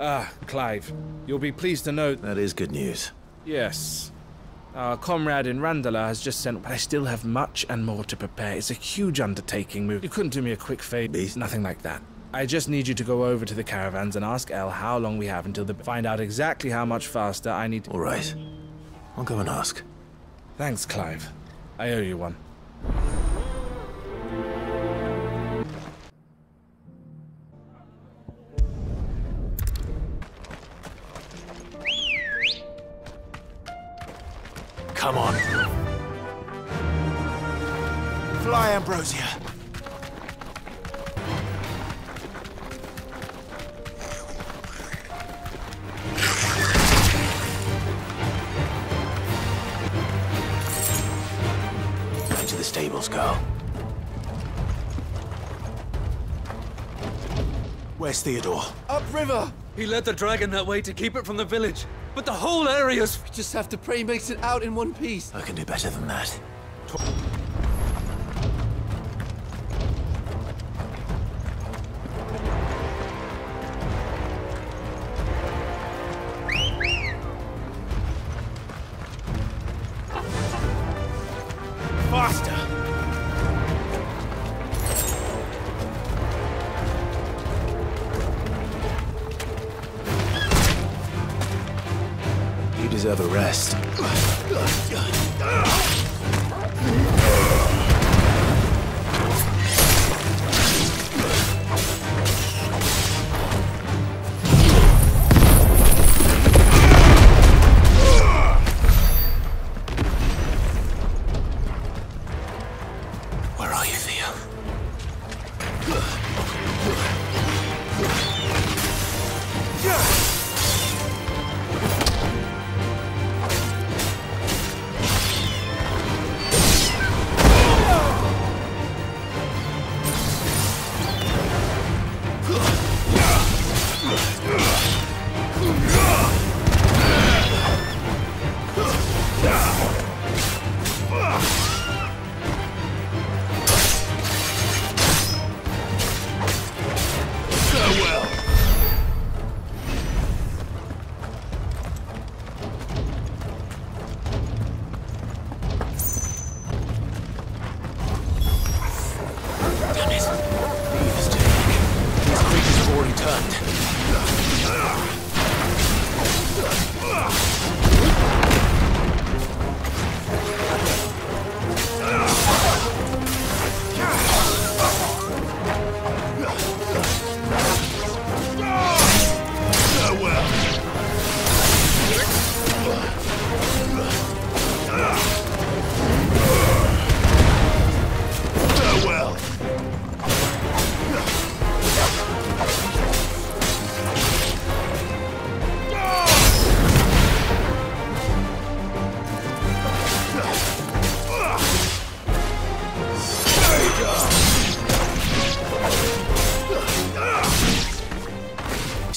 Ah, Clive. You'll be pleased to know... That is good news. Yes. Our comrade in Randala has just sent... But I still have much and more to prepare. It's a huge undertaking. You couldn't do me a quick favor. Beast? Nothing like that. I just need you to go over to the caravans and ask El how long we have until find out exactly how much faster I need... All right. I'll go and ask. Thanks, Clive. I owe you one. Come on. Fly, Ambrosia. Into the stables, girl. Where's Theodore? Upriver! He led the dragon that way to keep it from the village. But the whole area's... We just have to pray he makes it out in one piece. I can do better than that. Faster! You deserve a rest. Where are you, Theo?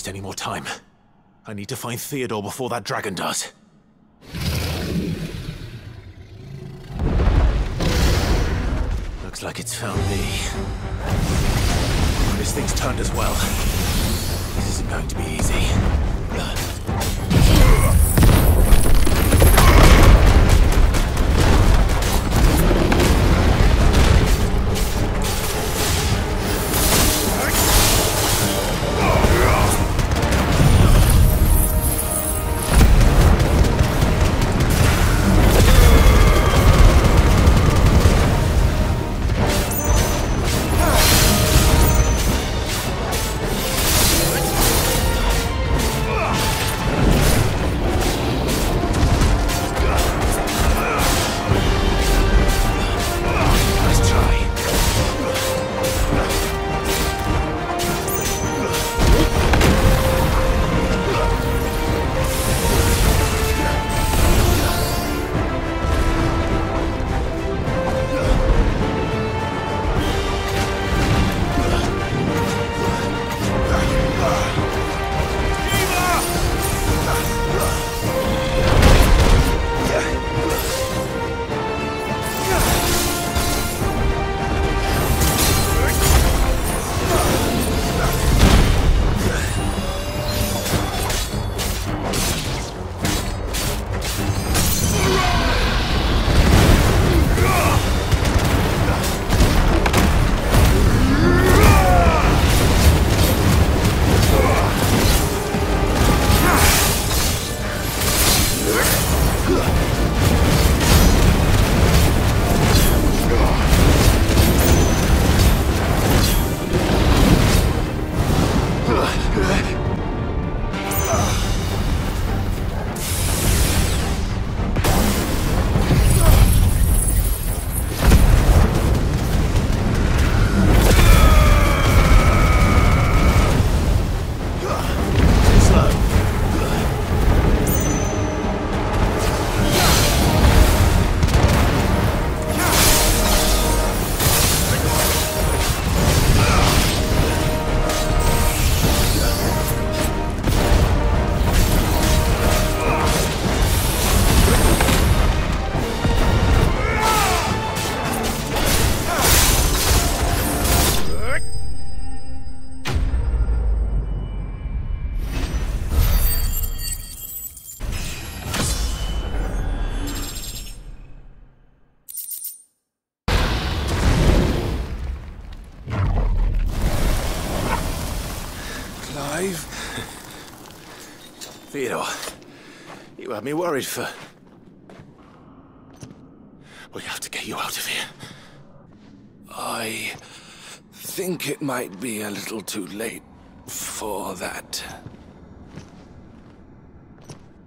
Any more time. I need to find Theodore before that dragon does. Looks like it's found me. This thing's turned as well. This isn't going to be easy. Theodore, you had me worried for... We have to get you out of here. I think it might be a little too late for that.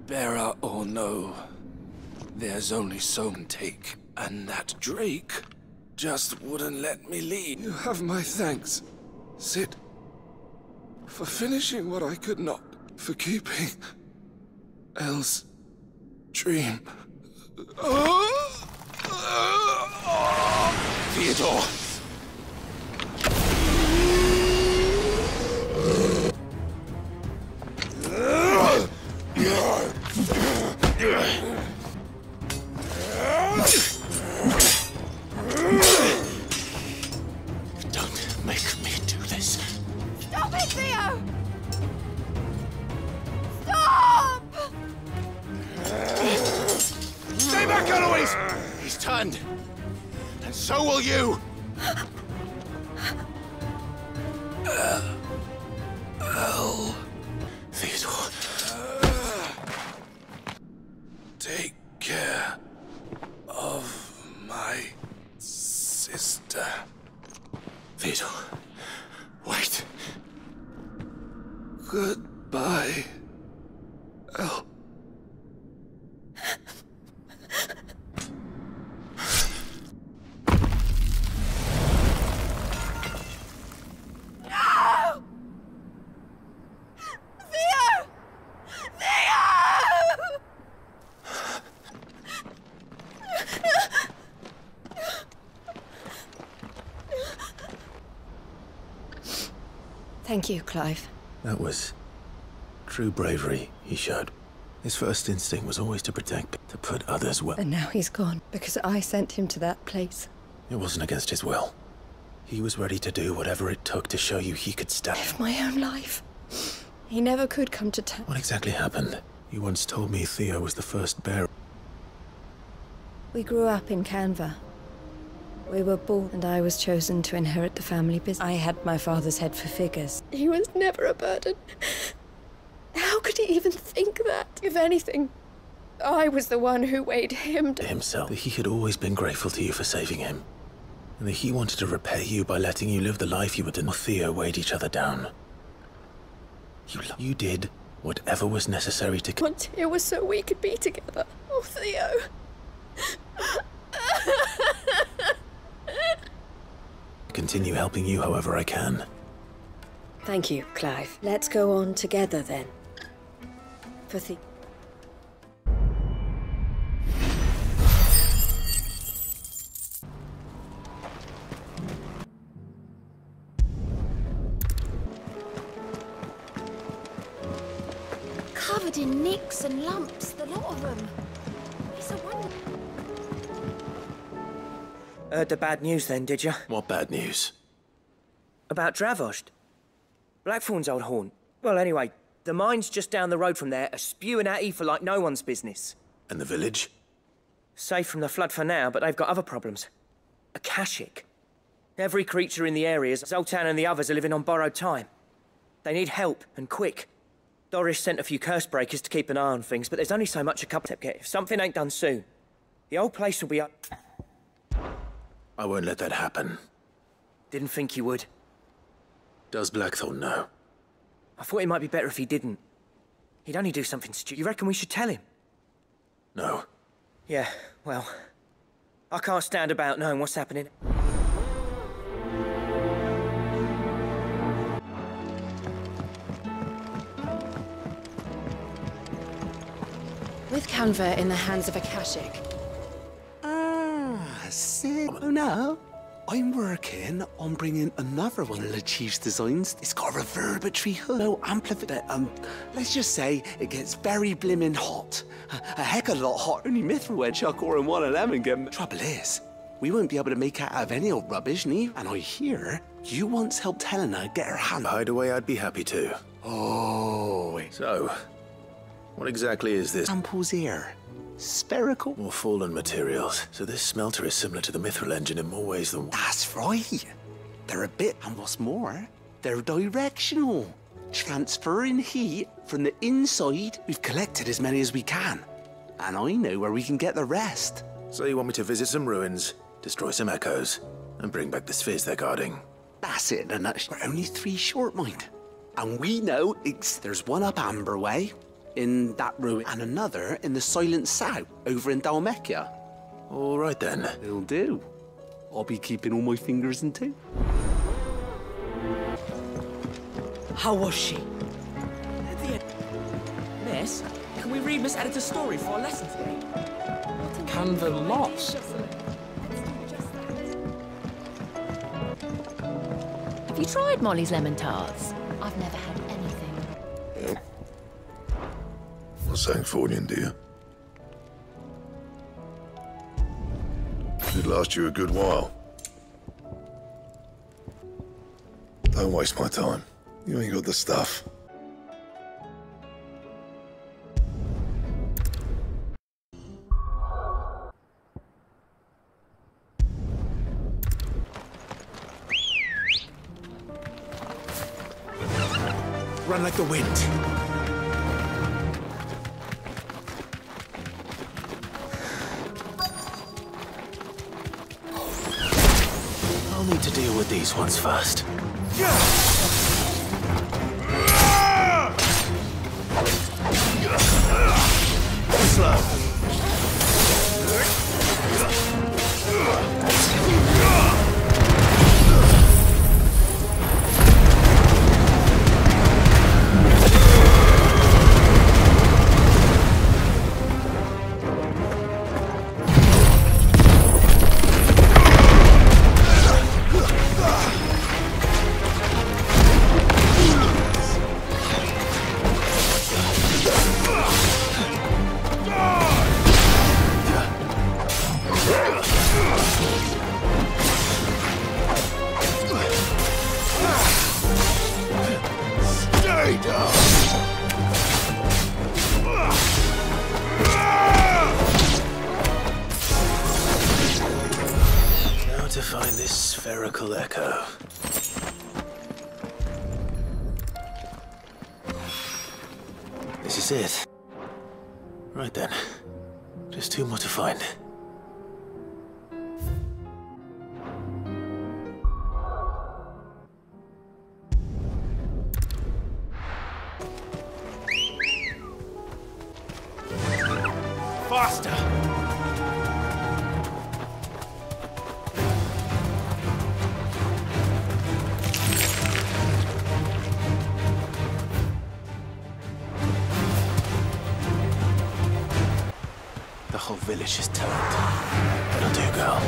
Bearer or no, there's only so much to take, and that Drake just wouldn't let me leave. You have my thanks, Sid, for finishing what I could not, for keeping Elle's dream. Theodore! Don't make me do this. Stop it, Theo! Stop! Stay back, Eloise! He's turned. And so will you! Theodore. Take care of my sister. Theodore. Wait. Goodbye, Elle. Thank you, Clive. That was true bravery he showed. His first instinct was always to protect, to put others well. And now he's gone, because I sent him to that place. It wasn't against his will. He was ready to do whatever it took to show you he could stand. Live my own life. He never could come to town. What exactly happened? You once told me Theo was the first bearer. We grew up in Canva. We were born, and I was chosen to inherit the family business. I had my father's head for figures. He was never a burden. How could he even think that? If anything, I was the one who weighed him down. Himself, that he had always been grateful to you for saving him. And that he wanted to repay you by letting you live the life you were denied. Theo weighed each other down. You did whatever was necessary to... Once here was so we could be together. Oh, Theo. Continue helping you however I can. Thank you, Clive. Let's go on together then. For the... Covered in nicks and lumps, the lot of them. It's a wonder. Heard the bad news then, did you? What bad news? About Dravost. Blackthorn's old haunt. Well, anyway, the mines just down the road from there are spewing out ether like no one's business. And the village? Safe from the flood for now, but they've got other problems. Akashic. Every creature in the area, Zoltan and the others, are living on borrowed time. They need help, and quick. Doris sent a few curse breakers to keep an eye on things, but there's only so much a couple get. If something ain't done soon, the whole place will be up. I won't let that happen. Didn't think you would. Does Blackthorn know? I thought it might be better if he didn't. He'd only do something stupid. You reckon we should tell him? No. Yeah, well, I can't stand about knowing what's happening. With Canva in the hands of Akashic. Sick. Oh, no. I'm working on bringing another one of the Chief's designs. It's got a reverberatory hood. No amplifier. Let's just say it gets very blimmin' hot. A heck of a lot hotter than Mithril chuck or in one of them and get... Trouble is, we won't be able to make it out of any old rubbish, Neve. And I hear you once helped Helena get her hand... Hideaway, I'd be happy to. Oh. So, what exactly is this? Samples here. Spherical? More fallen materials. So this smelter is similar to the Mithril engine in more ways than one. That's right. They're a bit, and what's more, they're directional. transferring heat from the inside. We've collected as many as we can. And I know where we can get the rest. So you want me to visit some ruins, destroy some echoes, and bring back the spheres they're guarding? That's it in a nutshell. We're only 3 short, mind. And we know there's one up Amber Way, in that ruin, and another in the Silent South, over in Dalmekia. All right then. It'll do. I'll be keeping all my fingers in too. How was she? Miss, can we read Miss Editor's story for our lesson today? Canva lost. Have you tried Molly's lemon tarts? I've never had anything. What's something for you, dear? Should last you a good while. Don't waste my time. You ain't got the stuff. Run like the wind. I'll need to deal with these ones first. Slow. To find this spherical echo. This is it. Right then. Just 2 more to find. Faster! The whole village is turned. That'll do, girl.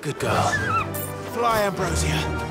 Good girl. Fly, Ambrosia.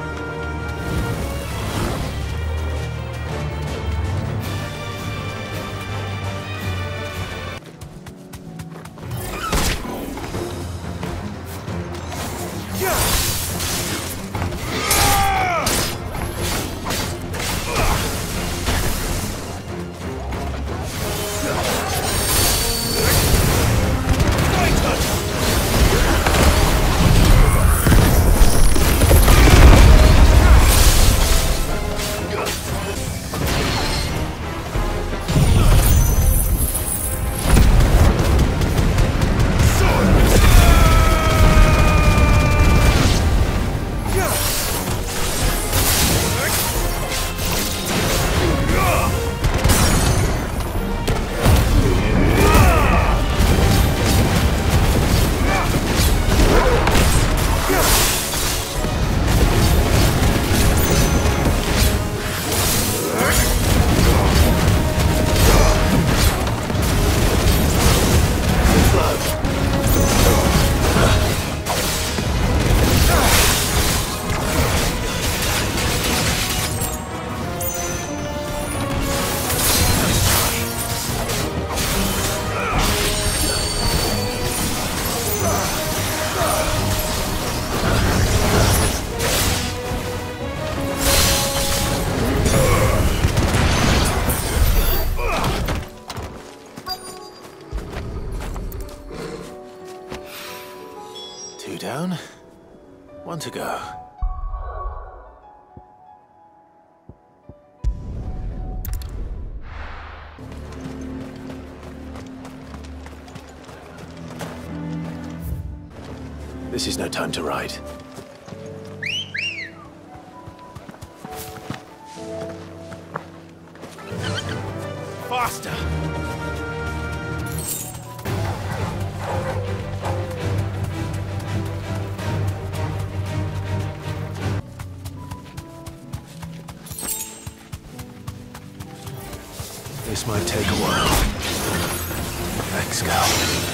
down. One to go. This is no time to ride. Faster! This might take a while. Thanks, Cal.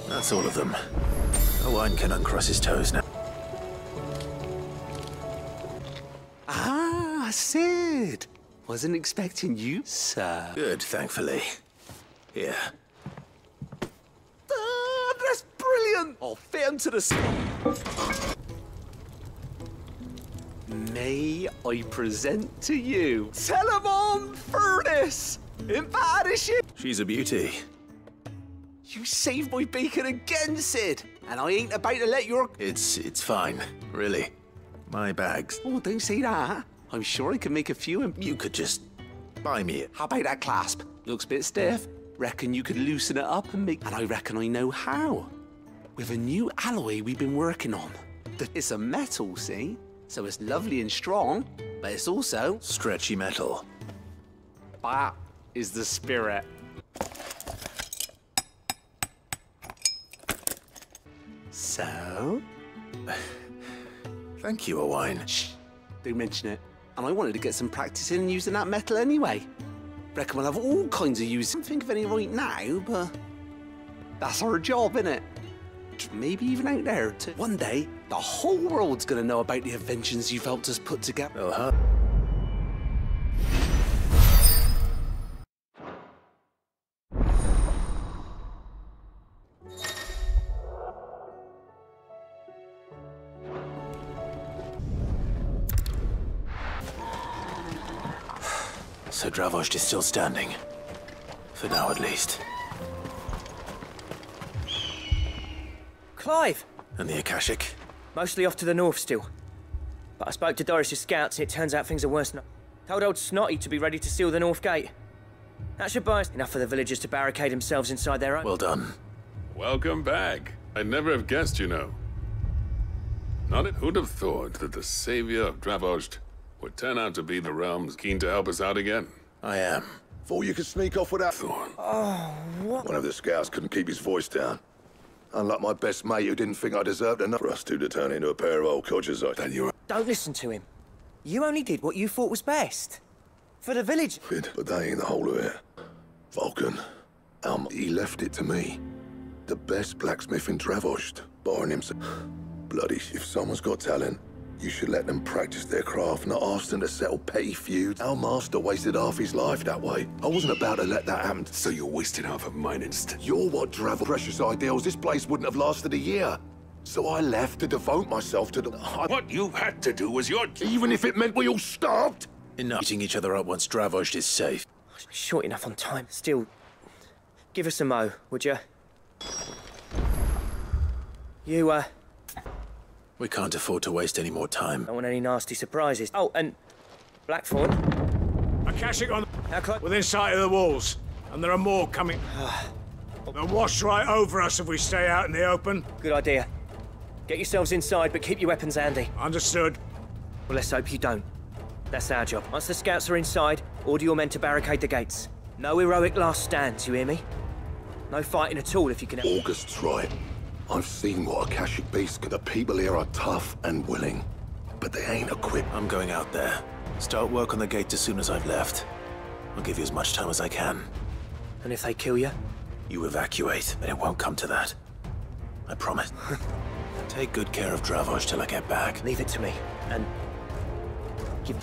That's all of them. Owen can uncross his toes now. Ah, Sid! Wasn't expecting you, sir. Good, thankfully. Here. Ah, that's brilliant! I'll fit him to the spot. May I present to you Telemon Furnace in partnership? She's a beauty. You saved my bacon again, Sid, and I ain't about to let your... It's fine, really. My bags. Oh, don't say that. I'm sure I can make a few and... You could just buy me it. How about that clasp? Looks a bit stiff. Reckon you could loosen it up and make... And I reckon I know how. With a new alloy we've been working on. It's a metal, see? So it's lovely and strong, but it's also... Stretchy metal. That is the spirit. So? Thank you, Owen. Shh, don't mention it. And I wanted to get some practice in using that metal anyway. Reckon we'll have all kinds of use. Don't think of any right now, but that's our job, innit? Maybe even out there too. One day, the whole world's gonna know about the inventions you've helped us put together. Uh-huh. So Dravost is still standing. For now, at least. Clive! And the Akashic? Mostly off to the north still. But I spoke to Doris's scouts and it turns out things are worse than... Told old Snotty to be ready to seal the north gate. That should buy us enough for the villagers to barricade themselves inside their own... Well done. Welcome back. I'd never have guessed, you know. Who'd have thought that the savior of Dravost would turn out to be the realm's keen to help us out again? I am. Thought you could sneak off without Thorn. Oh, what? One of the scouts couldn't keep his voice down. Unlike my best mate who didn't think I deserved enough for us two to turn into a pair of old codgers. Then you're... Don't listen to him. You only did what you thought was best. For the village. But that ain't the whole of it. Vulcan, he left it to me. The best blacksmith in Dravost, barring himself. Bloody, if someone's got talent, you should let them practice their craft, not ask them to settle petty feuds. Our master wasted half his life that way. I wasn't about to let that happen. So you're wasting half of mine instead. You're what Dravost precious ideals. This place wouldn't have lasted a year. So I left to devote myself to the... What you had to do was your... Even if it meant we all starved? Enough eating each other up once Dravost is safe. Short enough on time. Still, give us a mo, would you? You, We can't afford to waste any more time. don't want any nasty surprises. Oh, and Blackthorn. Akashic on How close? within sight of the walls, and there are more coming. They'll wash right over us if we stay out in the open. Good idea. Get yourselves inside, but keep your weapons handy. Understood. Well, let's hope you don't. That's our job. Once the scouts are inside, order your men to barricade the gates. No heroic last stands, you hear me? No fighting at all if you can... August's right. I've seen what Akashic beasts can. The people here are tough and willing, but they ain't equipped. I'm going out there. Start work on the gate as soon as I've left. I'll give you as much time as I can. And if they kill you? You evacuate, but it won't come to that. I promise. Take good care of Dravoj till I get back. Leave it to me, and... give...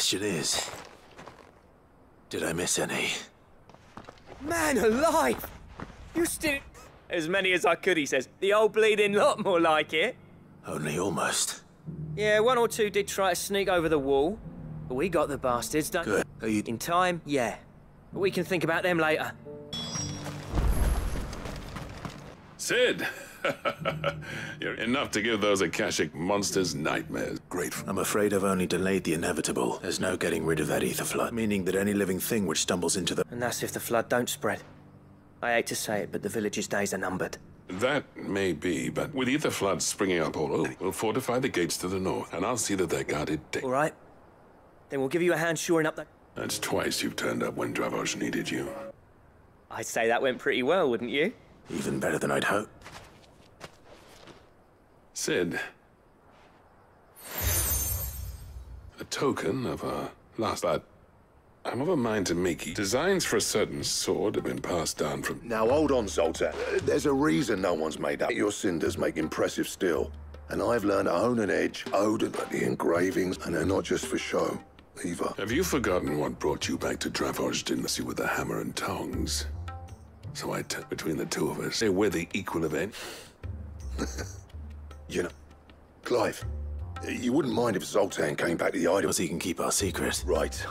question is, did I miss any? Man alive! You still... As many as I could, he says. The old bleeding lot, more like it. Only almost. Yeah, one or two did try to sneak over the wall. But we got the bastards, don't Good. Are you... In time, yeah. But we can think about them later. Sid! You're enough to give those Akashic monsters nightmares. Grateful. I'm afraid I've only delayed the inevitable. There's no getting rid of that ether flood, meaning that any living thing which stumbles into the... And that's if the flood don't spread. I hate to say it, but the village's days are numbered. That may be, but with ether floods springing up all over, we'll fortify the gates to the north, and I'll see that they're guarded daily. All right. Then we'll give you a hand shoring up the... That's twice you've turned up when Dravosh needed you. I'd say that went pretty well, wouldn't you? Even better than I'd hoped. Sid. A token of our last... But I'm of a mind to make you. Designs for a certain sword have been passed down from... Now hold on, Zoltan. There's a reason no one's made up. Your cinders make impressive steel. And I've learned to hone an edge, the engravings, and they're not just for show, either. Have you forgotten what brought you back to Dravosh, didn't you, with the hammer and tongs? So between the two of us, we're the equal of any... You know, Clive, you wouldn't mind if Zoltan came back to the idol. Because he can keep our secret. Right.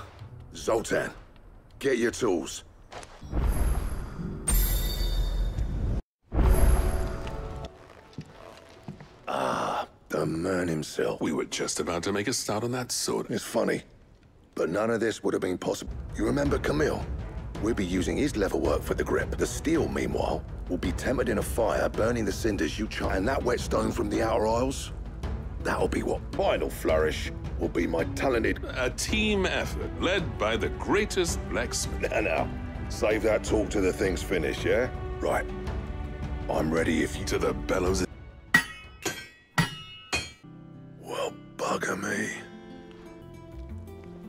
Zoltan, get your tools. Ah, the man himself. We were just about to make a start on that sword. It's funny, but none of this would have been possible. You remember Camille? We'll be using his level work for the grip. The steel, meanwhile, will be tempered in a fire, burning the cinders you char. And that whetstone from the Outer Isles, that'll be what final flourish will be my talented... A team effort, led by the greatest blacksmith. Now, save that talk till the thing's finished, yeah? Right. I'm ready if you... To the bellows... Well, bugger me.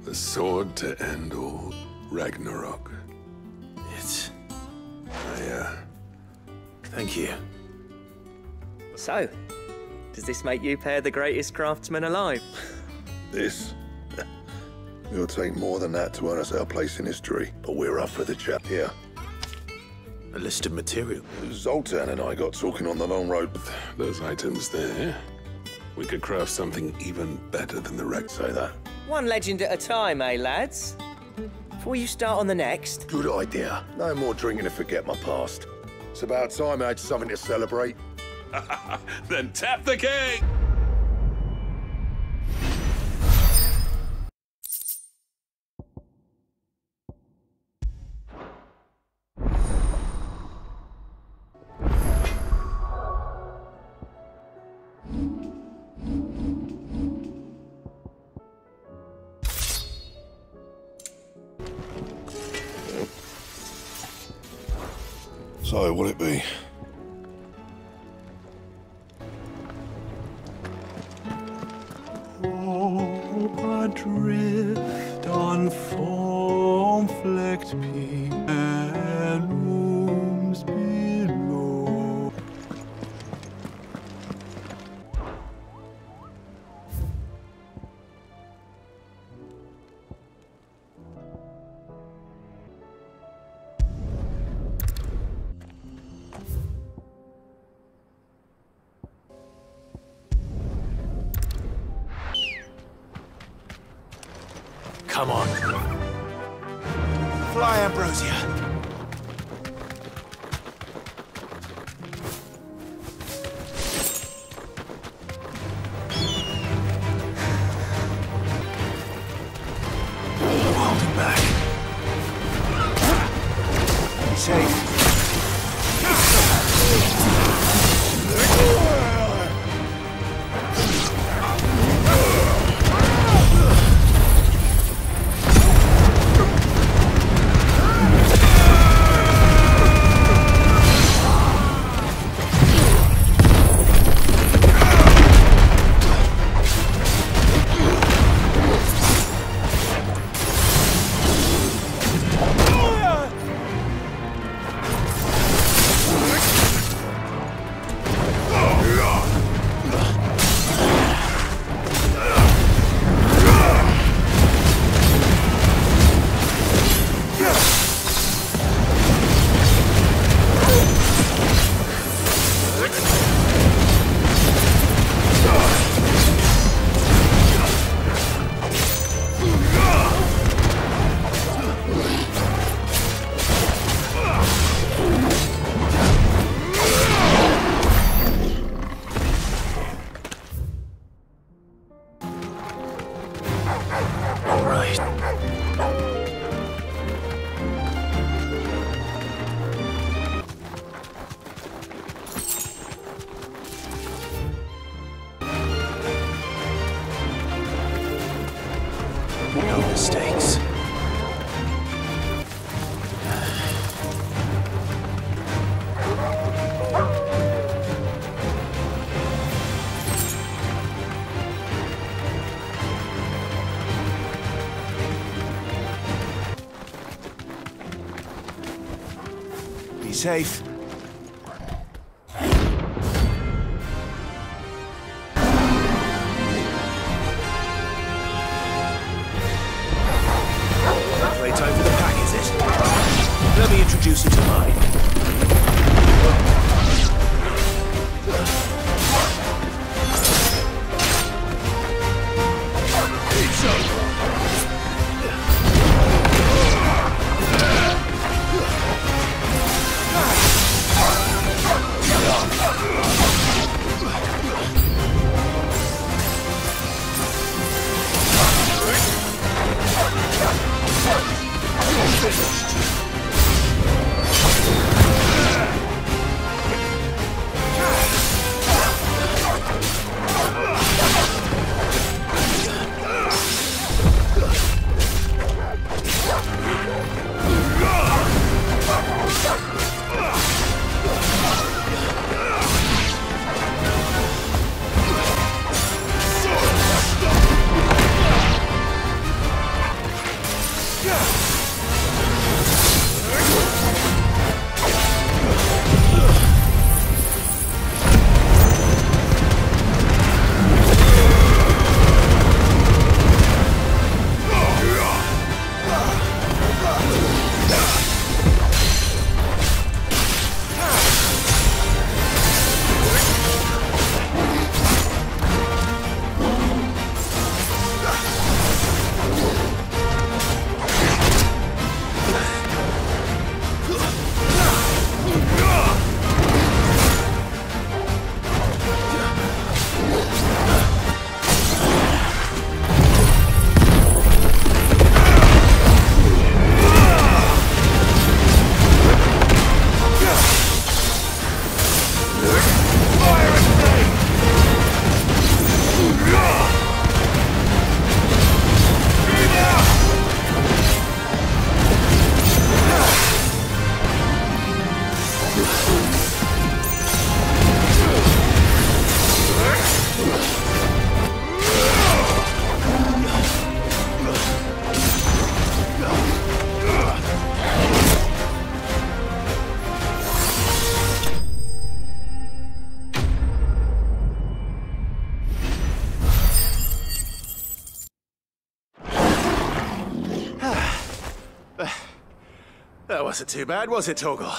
The sword to end all Ragnarok. It's... Thank you. So, does this make you pair the greatest craftsman alive? This? It'll take more than that to earn us our place in history, but we're up for the chat here. A list of material. Zoltan and I got talking on the long road. Those items there, we could craft something even better than the wreck. Say that. One legend at a time, eh, lads? Before you start on the next... Good idea. No more drinking to forget my past. It's about time I had something to celebrate. Then tap the cake! So, what'll it be? Adrift on foam-flecked peak and rooms below. Come on. Fly, Ambrosia. Hold him back. Be safe. safe. Playtime for the pack, is it? Let me introduce you to mine. That wasn't too bad, was it, Torgal?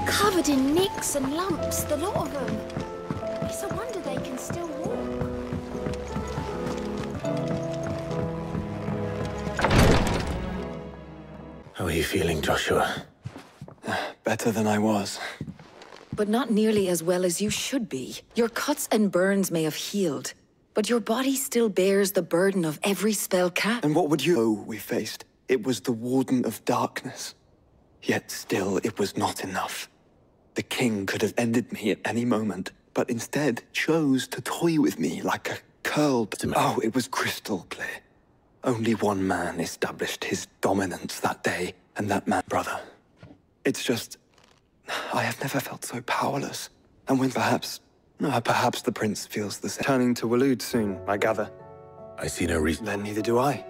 Covered in nicks and lumps, the lot of them. It's a wonder they can still walk. How are you feeling, Joshua? Better than I was. But not nearly as well as you should be. Your cuts and burns may have healed, but your body still bears the burden of every spell cast. And what would you know we faced? It was the Warden of Darkness. Yet still, it was not enough. The king could have ended me at any moment, but instead chose to toy with me like a curled... Oh, it was crystal clear. Only one man established his dominance that day, and that man, brother. It's just... I have never felt so powerless. And when perhaps the prince feels the same. Turning to Waloed soon, I gather. I see no reason. Then neither do I.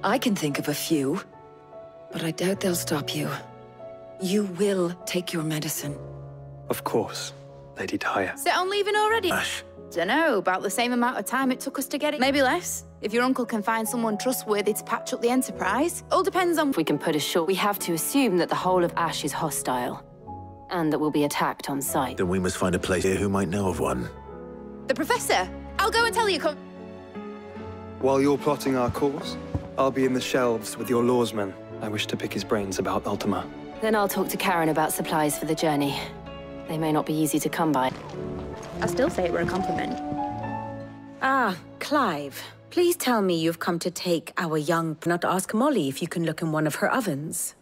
I can think of a few, but I doubt they'll stop you. You will take your medicine. Of course, Lady Tyre. Set on leaving already? Ash. Dunno, about the same amount of time it took us to get it. Maybe less, if your uncle can find someone trustworthy to patch up the Enterprise. All depends on... If we can put a short, we have to assume that the whole of Ash is hostile, and that we'll be attacked on sight. Then we must find a place here who might know of one. The Professor! I'll go and tell you, come... While you're plotting our course, I'll be in the shelves with your lawsman. I wish to pick his brains about Ultima. Then I'll talk to Karen about supplies for the journey. They may not be easy to come by. I'll still say it were a compliment. Ah, Clive. Please tell me you've come to take our young... Not ask Molly if you can look in one of her ovens.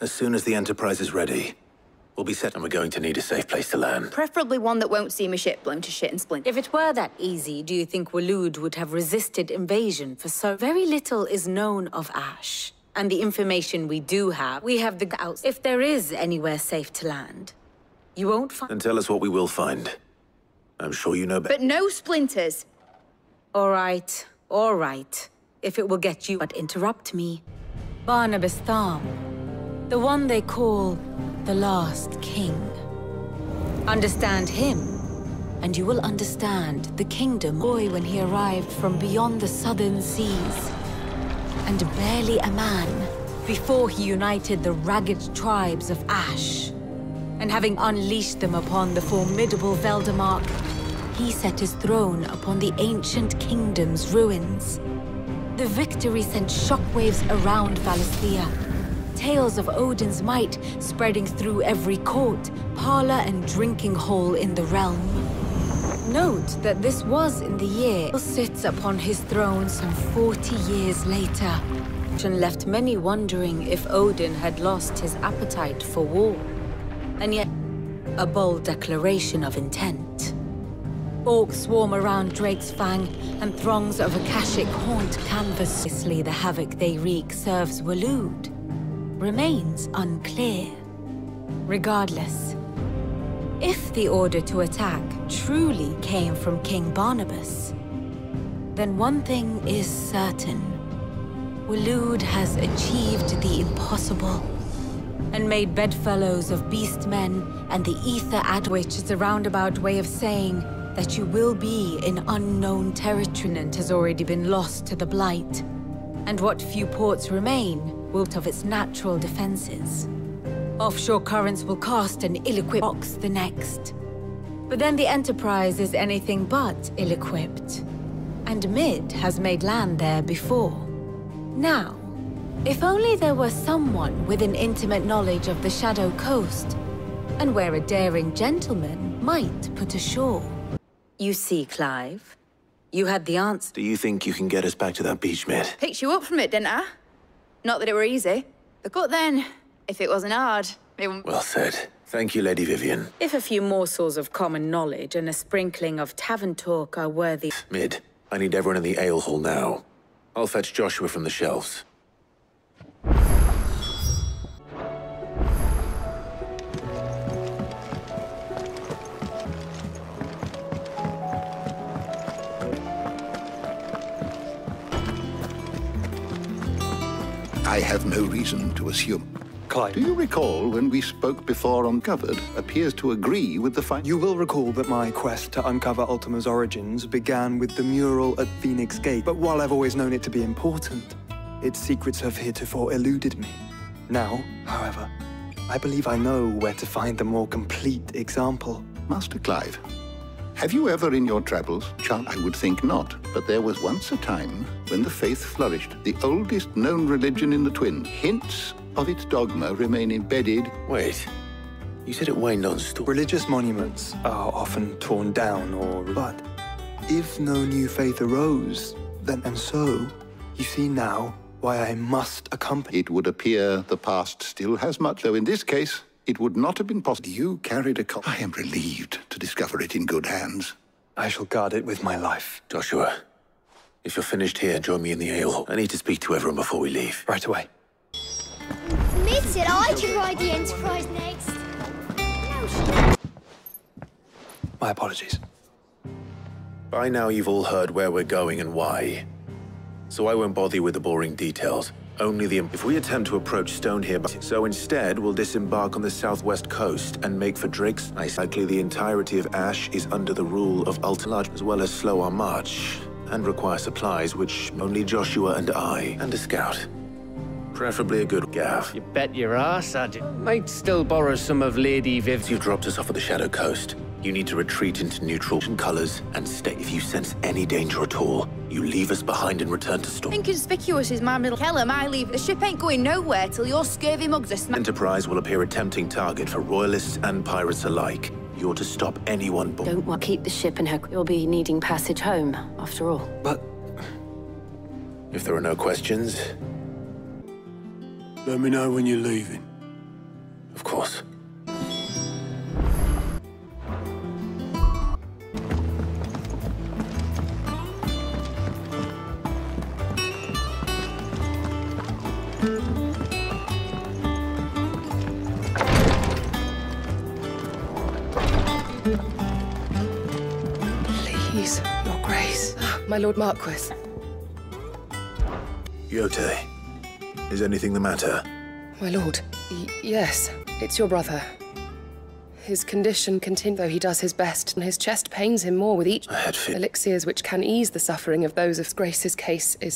As soon as the Enterprise is ready, we'll be set and we're going to need a safe place to land. Preferably one that won't see my ship blown to shit and splint. If it were that easy, do you think Waloed would have resisted invasion for so... Very little is known of Ash. And the information we do have, we have the outs. If there is anywhere safe to land, you won't find... Then tell us what we will find. I'm sure you know better. But no splinters. All right. If it will get you... But interrupt me. Barnabas Tharm, the one they call the Last King. Understand him, and you will understand the kingdom boy when he arrived from beyond the southern seas. And barely a man before he united the ragged tribes of Ash. And having unleashed them upon the formidable Veldemark, he set his throne upon the ancient kingdom's ruins. The victory sent shockwaves around Valisthea. Tales of Odin's might spreading through every court, parlor, and drinking hole in the realm. Note that this was in the year he sits upon his throne some 40 years later, and left many wondering if Odin had lost his appetite for war. And yet, a bold declaration of intent. Orcs swarm around Drake's Fang, and throngs of Akashic haunt canvassly the havoc they wreak serves Waloed. Remains unclear. Regardless, if the order to attack truly came from King Barnabas, then one thing is certain. Waloed has achieved the impossible, and made bedfellows of beastmen and the ether which is a roundabout way of saying that you will be in unknown territory and has already been lost to the Blight, and what few ports remain will of its natural defenses. Offshore currents will cast an ill-equipped box the next. But then the Enterprise is anything but ill-equipped, and Mid has made land there before. Now, if only there were someone with an intimate knowledge of the Shadow Coast, and where a daring gentleman might put ashore. You see, Clive, you had the answer. Do you think you can get us back to that beach, Mid? Picked you up from it, didn't I? Not that it were easy. But then, if it wasn't hard, it wouldn't... Well said. Thank you, Lady Vivian. If a few morsels of common knowledge and a sprinkling of tavern talk are worthy... Mid, I need everyone in the ale hall now. I'll fetch Joshua from the shelves. I have no reason to assume. Clive. Do you recall when we spoke before Uncovered appears to agree with the You will recall that my quest to uncover Ultima's origins began with the mural at Phoenix Gate. But while I've always known it to be important, its secrets have heretofore eluded me. Now, however, I believe I know where to find the more complete example. Master Clive, have you ever in your travels I would think not, but there was once a time when the faith flourished. The oldest known religion in the Twin. Hints of its dogma remain embedded. Wait, you said it waned on store. Religious monuments are often torn down or... But if no new faith arose, then... And so, you see now why I must accompany... It would appear the past still has much, though in this case, it would not have been possible. You carried a copy. I am relieved to discover it in good hands. I shall guard it with my life. Joshua, if you're finished here, join me in the ale hall. I need to speak to everyone before we leave. Right away. Mid said I could ride the Enterprise next. My apologies. By now you've all heard where we're going and why. So I won't bother you with the boring details. Only the... If we attempt to approach Stone here... So instead, we'll disembark on the southwest coast and make for Drake's... Likely the entirety of Ash is under the rule of Ultimate, as well as slow our march, and require supplies which only Joshua and I, and a scout. Preferably a good gav. You bet your ass I did. Might still borrow some of Lady Viv. You've dropped us off at the Shadow Coast. You need to retreat into neutral colors and stay. If you sense any danger at all, you leave us behind and return to store. Inconspicuous is my middle. Tell him I leave. The ship ain't going nowhere till your scurvy mugs are smashed. Enterprise will appear a tempting target for royalists and pirates alike. You're to stop anyone but... Don't keep the ship in her... You'll be needing passage home, after all. But... If there are no questions... Let me know when you're leaving. Of course. Please, Your Grace. My Lord Marquis. Yote, Is anything the matter? My lord, yes, it's your brother. His condition continues, though he does his best, and his chest pains him more with each elixirs which can ease the suffering of those of Grace's case is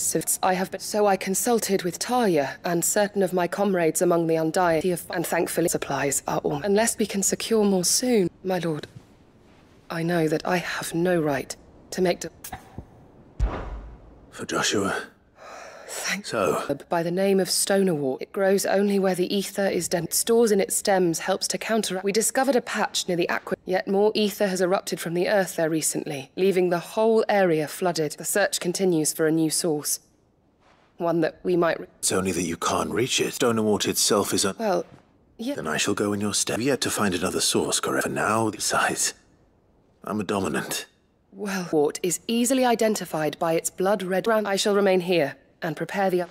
so I consulted with Talia and certain of my comrades among the Undying, and thankfully supplies are all. Unless we can secure more soon, my lord, I know that I have no right to make For Joshua? So? By the name of Stonewort, it grows only where the ether is dense. Stores in its stems helps to counteract. We discovered a patch near the yet more ether has erupted from the earth there recently, leaving the whole area flooded. The search continues for a new source. One that we might... It's only that you can't reach it. Stonewort itself is Well, yeah. Then I shall go in your step. I've yet to find another source, correct? For now, besides, I'm a dominant. Well, Wart is easily identified by its blood-red brand. I shall remain here and prepare the...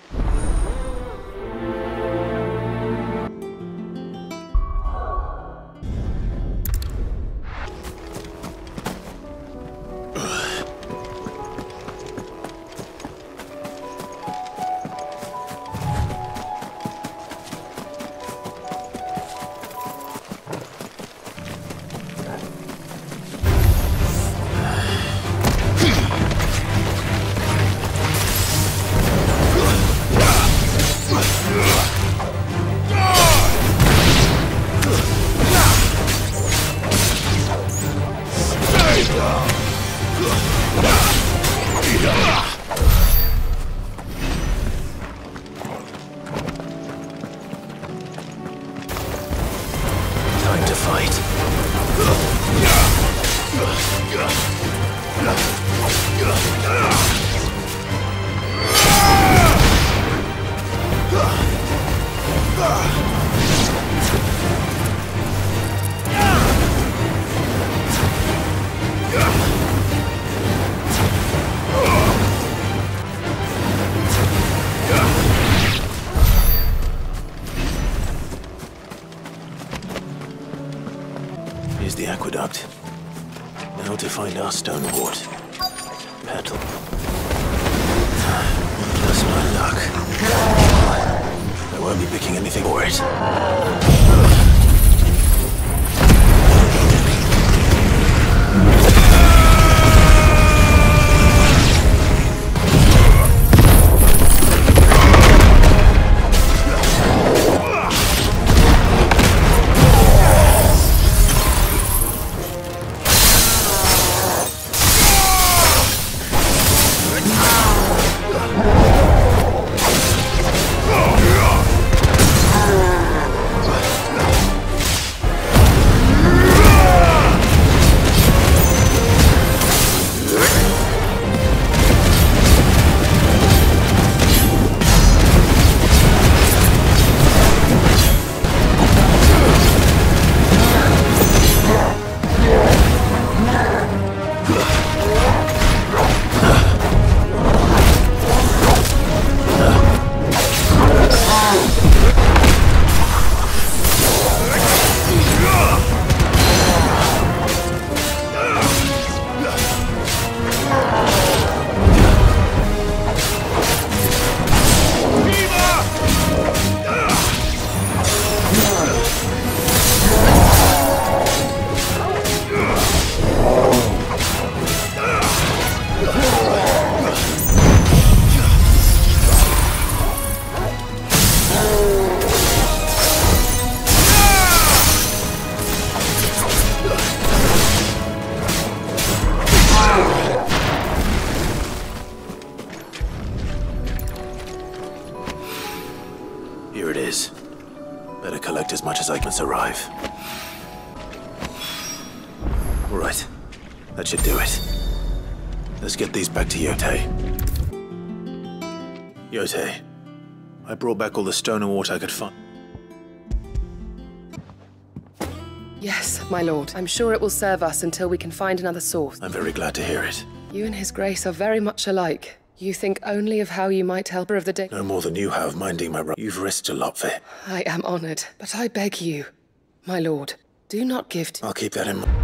Time to fight. Here's the aqueduct. Now to find our Stonewort. Petal. Just my luck. I won't be picking anything for it. Here it is. Better collect as much as I can arrive. All right. That should do it. Let's get these back to Yote. Yote, I brought back all the Stonewort I could find. Yes, my lord. I'm sure it will serve us until we can find another source. I'm very glad to hear it. You and His Grace are very much alike. You think only of how you might help her of the day. No more than you have minding my... You've risked a lot for it. I am honored, but I beg you, my lord, do not give to... I'll keep that in mind.